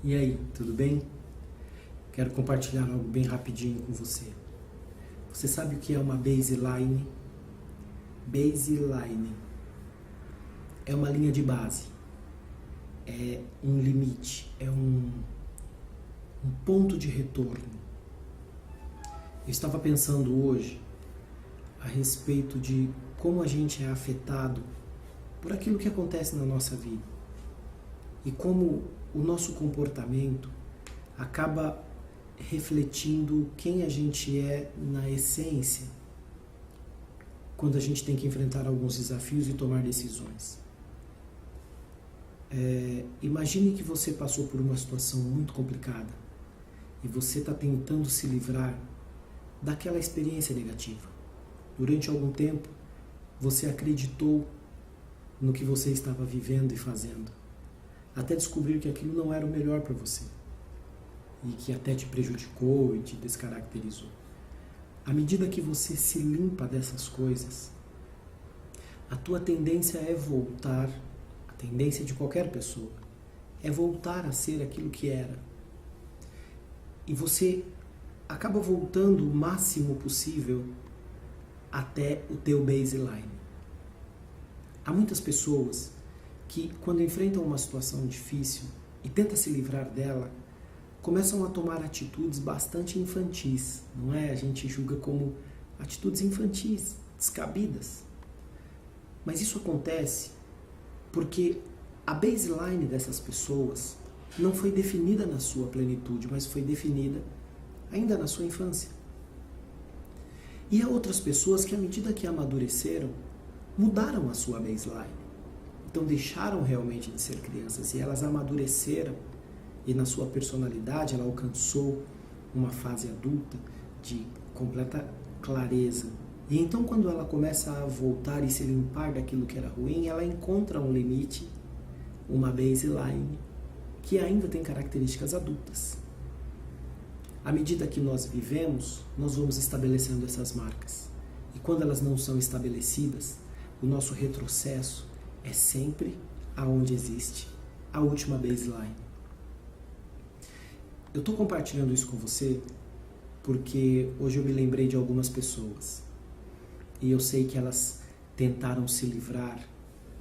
E aí, tudo bem? Quero compartilhar algo bem rapidinho com você. Você sabe o que é uma baseline? Baseline é uma linha de base, é um limite, é um ponto de retorno. Eu estava pensando hoje a respeito de como a gente é afetado por aquilo que acontece na nossa vida e como o nosso comportamento acaba refletindo quem a gente é na essência quando a gente tem que enfrentar alguns desafios e tomar decisões. Imagine que você passou por uma situação muito complicada e você está tentando se livrar daquela experiência negativa. Durante algum tempo, você acreditou no que você estava vivendo e fazendo, até descobrir que aquilo não era o melhor para você e que até te prejudicou e te descaracterizou. À medida que você se limpa dessas coisas, a tua tendência é voltar, a tendência de qualquer pessoa, é voltar a ser aquilo que era. E você acaba voltando o máximo possível até o teu baseline. Há muitas pessoas que, quando enfrentam uma situação difícil e tentam se livrar dela, começam a tomar atitudes bastante infantis, não é? A gente julga como atitudes infantis, descabidas. Mas isso acontece porque a baseline dessas pessoas não foi definida na sua plenitude, mas foi definida ainda na sua infância. E há outras pessoas que, à medida que amadureceram, mudaram a sua baseline. Então deixaram realmente de ser crianças e elas amadureceram e na sua personalidade ela alcançou uma fase adulta de completa clareza. E então quando ela começa a voltar e se limpar daquilo que era ruim, ela encontra um limite, uma baseline, que ainda tem características adultas. À medida que nós vivemos, nós vamos estabelecendo essas marcas. E quando elas não são estabelecidas, o nosso retrocesso é sempre aonde existe a última baseline. Eu estou compartilhando isso com você porque hoje eu me lembrei de algumas pessoas e eu sei que elas tentaram se livrar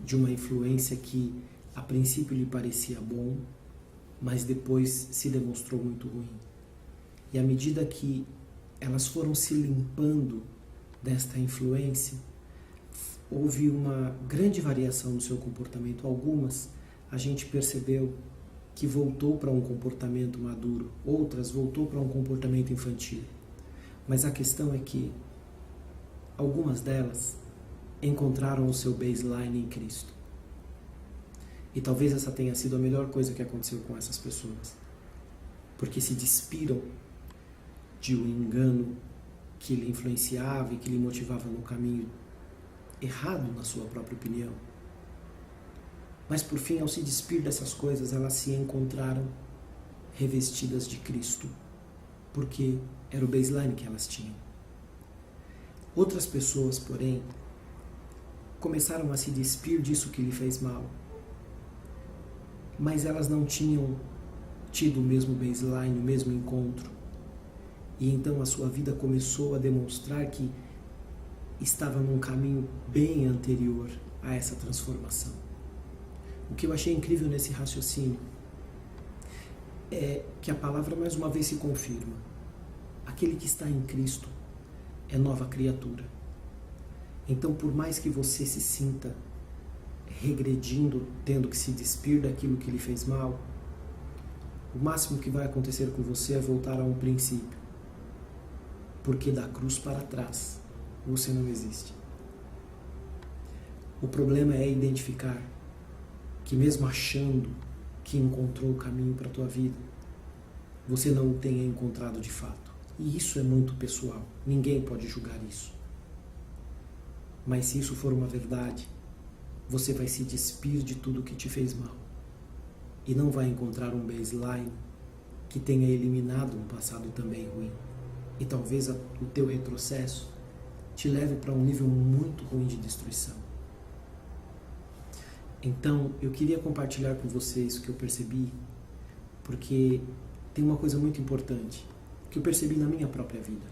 de uma influência que a princípio lhe parecia bom, mas depois se demonstrou muito ruim. E à medida que elas foram se limpando desta influência, houve uma grande variação no seu comportamento. Algumas a gente percebeu que voltou para um comportamento maduro, outras voltou para um comportamento infantil. Mas a questão é que algumas delas encontraram o seu baseline em Cristo. E talvez essa tenha sido a melhor coisa que aconteceu com essas pessoas, porque se despiram de um engano que lhe influenciava e que lhe motivava no caminho errado, na sua própria opinião. Mas por fim, ao se despir dessas coisas, elas se encontraram revestidas de Cristo, porque era o baseline que elas tinham. Outras pessoas, porém, começaram a se despir disso que lhe fez mal, mas elas não tinham tido o mesmo baseline, o mesmo encontro. E então a sua vida começou a demonstrar que estava num caminho bem anterior a essa transformação. O que eu achei incrível nesse raciocínio é que a palavra mais uma vez se confirma. Aquele que está em Cristo é nova criatura. Então, por mais que você se sinta regredindo, tendo que se despir daquilo que lhe fez mal, o máximo que vai acontecer com você é voltar a um princípio. Porque da cruz para trás você não existe. O problema é identificar que mesmo achando que encontrou o caminho para a tua vida, você não o tenha encontrado de fato. E isso é muito pessoal. Ninguém pode julgar isso. Mas se isso for uma verdade, você vai se despir de tudo que te fez mal. E não vai encontrar um baseline que tenha eliminado um passado também ruim. E talvez o teu retrocesso te leve para um nível muito ruim de destruição. Então, eu queria compartilhar com vocês o que eu percebi, porque tem uma coisa muito importante que eu percebi na minha própria vida.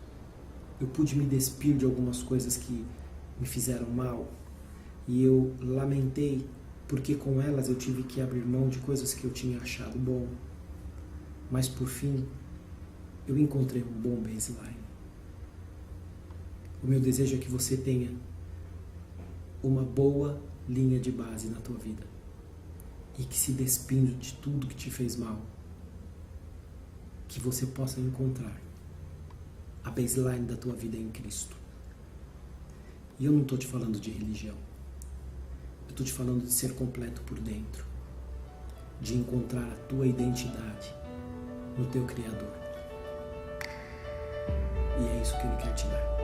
Eu pude me despir de algumas coisas que me fizeram mal e eu lamentei porque com elas eu tive que abrir mão de coisas que eu tinha achado bom. Mas por fim, eu encontrei um bom baseline. O meu desejo é que você tenha uma boa linha de base na tua vida e que, se despindo de tudo que te fez mal, que você possa encontrar a baseline da tua vida em Cristo. E eu não estou te falando de religião. Eu estou te falando de ser completo por dentro, de encontrar a tua identidade no teu Criador. E é isso que Ele quer te dar.